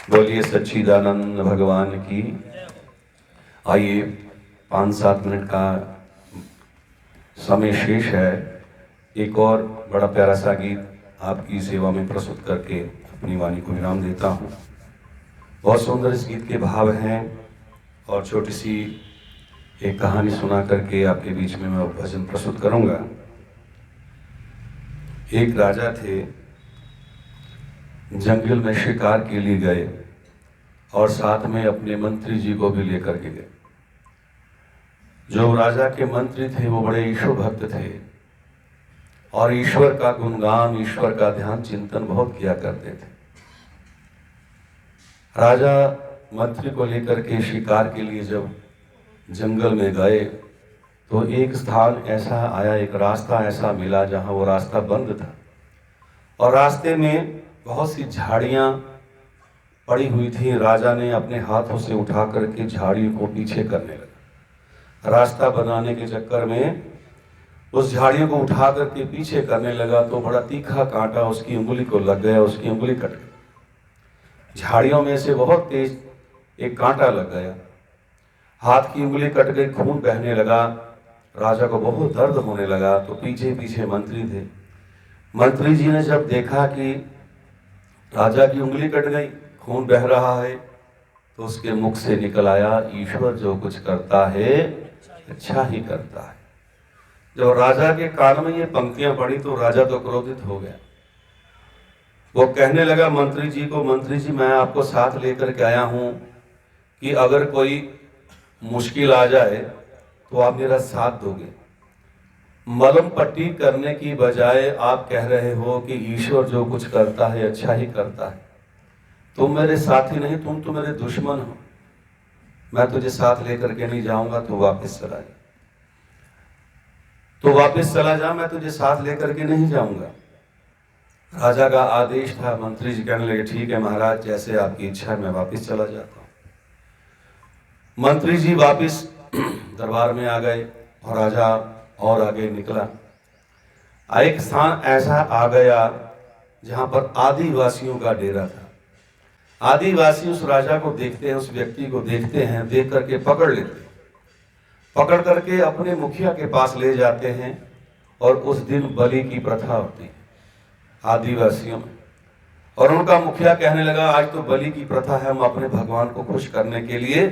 बोलिए सच्चिदानंद भगवान की। आइए 5-7 मिनट का समय शेष है। एक और बड़ा प्यारा सा गीत आपकी सेवा में प्रस्तुत करके अपनी वाणी को विराम देता हूँ। बहुत सुंदर इस गीत के भाव हैं और छोटी सी एक कहानी सुना करके आपके बीच में मैं भजन प्रस्तुत करूँगा। एक राजा थे, जंगल में शिकार के लिए गए और साथ में अपने मंत्री जी को भी लेकर के गए। जो राजा के मंत्री थे वो बड़े ईश्वर भक्त थे और ईश्वर का गुणगान, ईश्वर का ध्यान चिंतन बहुत किया करते थे। राजा मंत्री को लेकर के शिकार के लिए जब जंगल में गए तो एक स्थान ऐसा आया, एक रास्ता ऐसा मिला जहां वो रास्ता बंद था और रास्ते में बहुत सी झाड़ियां पड़ी हुई थी। राजा ने अपने हाथों से उठा करके झाड़ियों को पीछे करने लगा। रास्ता बनाने के चक्कर में उस झाड़ियों को उठा करके पीछे करने लगा तो बड़ा तीखा कांटा उसकी उंगली को लग गया, उसकी उंगली कट गई। झाड़ियों में से बहुत तेज एक कांटा लग गया, हाथ की उंगली कट गई, खून बहने लगा। राजा को बहुत दर्द होने लगा तो पीछे पीछे मंत्री थे। मंत्री जी ने जब देखा कि राजा की उंगली कट गई, खून बह रहा है, तो उसके मुख से निकल आया, ईश्वर जो कुछ करता है अच्छा ही करता है। जब राजा के कान में ये पंक्तियां पड़ी तो राजा तो क्रोधित हो गया। वो कहने लगा मंत्री जी को, मंत्री जी मैं आपको साथ लेकर के आया हूं कि अगर कोई मुश्किल आ जाए तो आप मेरा साथ दोगे। मलम पट्टी करने की बजाय आप कह रहे हो कि ईश्वर जो कुछ करता है अच्छा ही करता है। तुम मेरे साथी नहीं, तुम तो मेरे दुश्मन हो। मैं तुझे साथ लेकर के नहीं जाऊंगा, तो वापस चला जा, तो वापस चला जा, मैं तुझे साथ लेकर के नहीं जाऊंगा। राजा का आदेश था। मंत्री जी कहने लगे ठीक है महाराज, जैसे आपकी इच्छा है, मैं वापस चला जाता हूं। मंत्री जी वापस दरबार में आ गए और राजा और आगे निकला। एक स्थान ऐसा आ गया जहां पर आदिवासियों का डेरा था। आदिवासी उस राजा को देखते हैं, उस व्यक्ति को देखते हैं, देख करके पकड़ लेते हैं, पकड़ करके अपने मुखिया के पास ले जाते हैं और उस दिन बलि की प्रथा होती है आदिवासियों में। और उनका मुखिया कहने लगा आज तो बलि की प्रथा है, हम अपने भगवान को खुश करने के लिए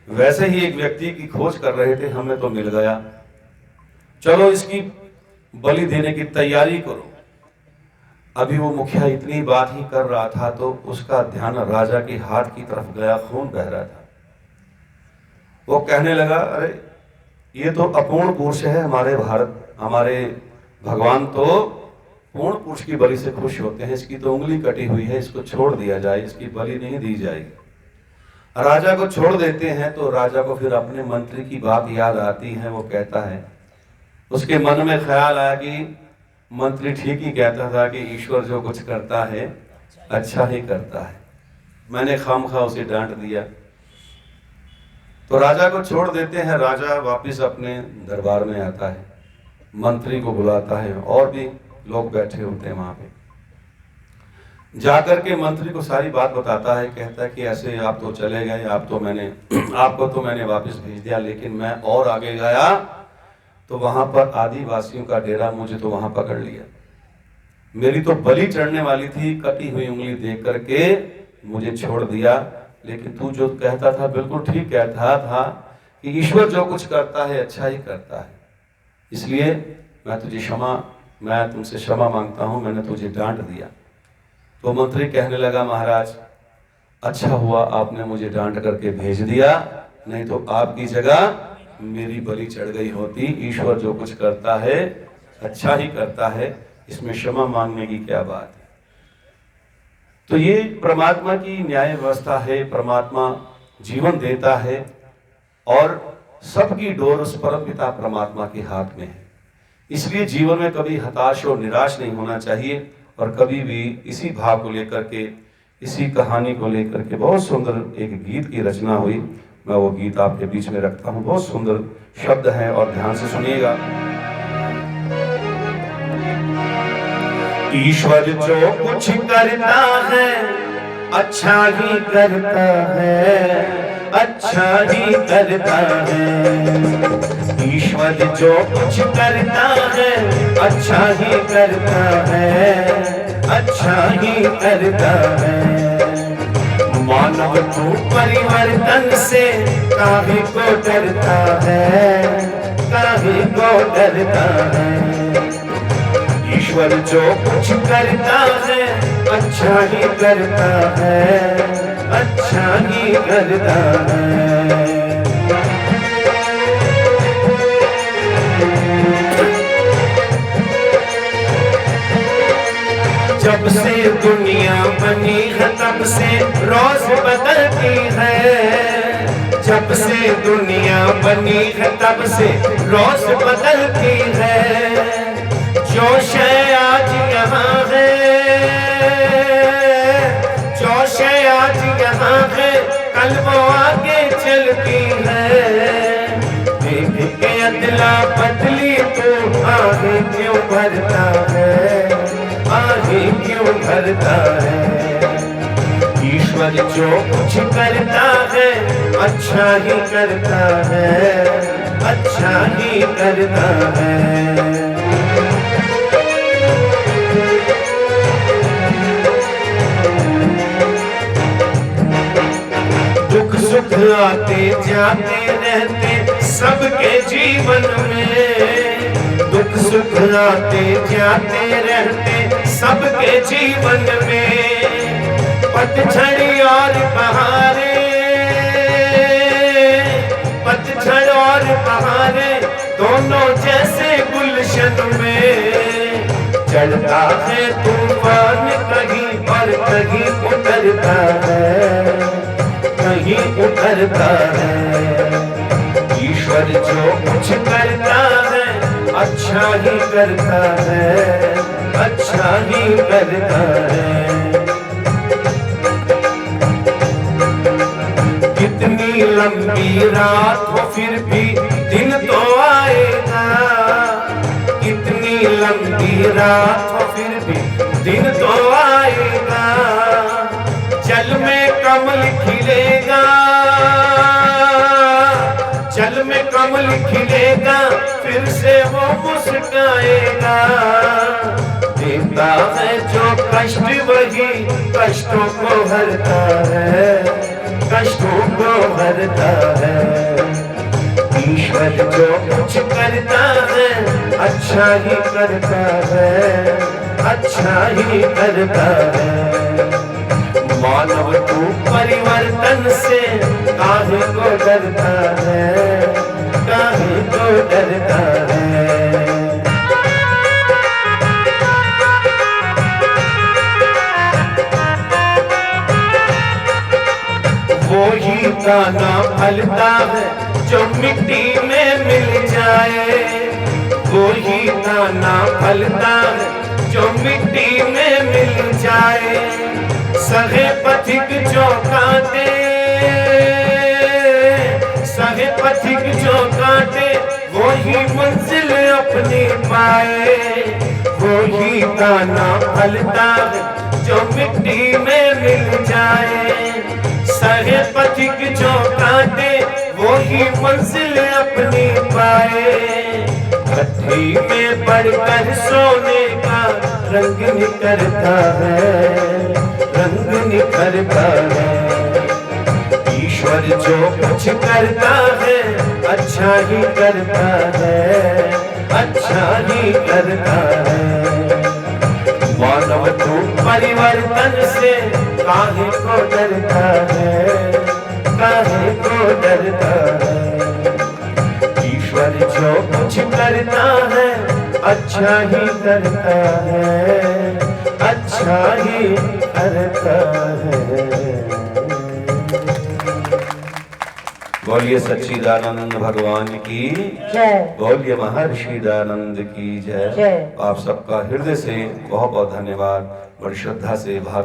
वैसे ही एक व्यक्ति की खोज कर रहे थे, हमें तो मिल गया, चलो इसकी बलि देने की तैयारी करो। अभी वो मुखिया इतनी बात ही कर रहा था तो उसका ध्यान राजा के हाथ की तरफ गया, खून बह रहा था। वो कहने लगा अरे ये तो अपूर्ण पुरुष है, हमारे भगवान तो पूर्ण पुरुष की बलि से खुश होते हैं, इसकी तो उंगली कटी हुई है, इसको छोड़ दिया जाए, इसकी बलि नहीं दी जाएगी। राजा को छोड़ देते हैं तो राजा को फिर अपने मंत्री की बात याद आती है। वो कहता है, उसके मन में ख्याल आया कि मंत्री ठीक ही कहता था कि ईश्वर जो कुछ करता है अच्छा ही करता है, मैंने खामखा उसे डांट दिया। तो राजा को छोड़ देते हैं। राजा वापस अपने दरबार में आता है, मंत्री को बुलाता है और भी लोग बैठे होते हैं वहां पे। जाकर के मंत्री को सारी बात बताता है, कहता है कि ऐसे आप तो चले गए, आपको तो मैंने वापस भेज दिया, लेकिन मैं और आगे गया तो वहां पर आदिवासियों का डेरा, मुझे तो वहां पकड़ लिया। मेरी तो बलि चढ़ने वाली थी, कटी हुई उंगली देख करके मुझे छोड़ दिया। लेकिन तू जो कहता था बिल्कुल ठीक कहता था कि ईश्वर जो कुछ करता है अच्छा ही करता है, इसलिए मैं तुमसे क्षमा मांगता हूं, मैंने तुझे डांट दिया। तो मंत्री कहने लगा महाराज अच्छा हुआ आपने मुझे डांट करके भेज दिया, नहीं तो आपकी जगह मेरी बलि चढ़ गई होती। ईश्वर जो कुछ करता है अच्छा ही करता है, इसमें क्षमा मांगने की क्या बात है। तो ये परमात्मा की न्याय व्यवस्था है। परमात्मा जीवन देता है और सबकी डोर उस परमपिता परमात्मा के हाथ में है। इसलिए जीवन में कभी हताश और निराश नहीं होना चाहिए और कभी भी इसी भाव को लेकर के, इसी कहानी को लेकर के बहुत सुंदर एक गीत की रचना हुई। मैं वो गीत आपके बीच में रखता हूं, बहुत सुंदर शब्द हैं और ध्यान से सुनिएगा। ईश्वर जो कुछ करता है अच्छा ही करता है, अच्छा ही करता है। ईश्वर जो कुछ करता है अच्छा ही करता है, अच्छा ही करता है। मानव तू परिवर्तन से काहे को डरता है, काहे को डरता है। ईश्वर जो कुछ करता है अच्छा ही करता है, अच्छा ही करता है। जब से दुनिया बनी है तब से रोज बदलती है। जब से दुनिया बनी है तब से रोज बदलती है। जो शय आज यहाँ है, जो शय आज यहाँ है कल वो आगे चलती है। देख के अदला बदली तो आगे क्यों भरता है, आगे क्यों भरता है। ईश्वर जो कुछ करता है अच्छा ही करता है, अच्छा ही करता है। दुख सुख आते जाते रहते सबके जीवन में। दुख सुख आते जाते रहते सबके जीवन में। पतझड़ और बहारे, पतझड़ और बहारे दोनों जैसे गुलशन में। चढ़ता है तूफान कहीं और कहीं उतरता है, कहीं उतरता है। ईश्वर जो कुछ करता है अच्छा ही करता है, अच्छा ही करता है। कितनी लंबी रात हो फिर भी दिन तो आएगा। कितनी लंबी रात हो फिर भी दिन तो आएगा। जल में कमल खिलेगा, जल में कमल खिलेगा फिर से वो मुस्काएगा। देता है जो कष्ट वही कष्टों को हरता है, कष्टों को भरता है। ईश्वर जो कुछ करता है अच्छा ही करता है, अच्छा ही करता है। मानव तू परिवर्तन से काहे को डरता है, काहे को डरता है। वो ही दाना फलता है जो मिट्टी में मिल जाए। वो ही दाना फलता है जो मिट्टी में मिल जाए। सहे पथिक जो काटे, सहे पथिक जो काटे वो ही मंजिल अपनी पाए। वो ही दाना फलता है जो मिट्टी में मिल जाए। सहे पथिक जो काटे वो ही मंजिल अपनी पाए। भट्टी में पड़कर सोने का रंग निखरता है, रंग निखरता है। ईश्वर जो कुछ करता है अच्छा ही करता है, अच्छा ही करता है। मानव तू परिवर्तन से काहे को डरता है, काहे को डरता है। ईश्वर जो कुछ करता है अच्छा ही करता है, अच्छा ही करता है। बोलिए सच्चिदानंद भगवान की जय, बोलिए महर्षि दयानंद की जय। आप सबका हृदय से बहुत बहुत धन्यवाद। बड़ी श्रद्धा से भाव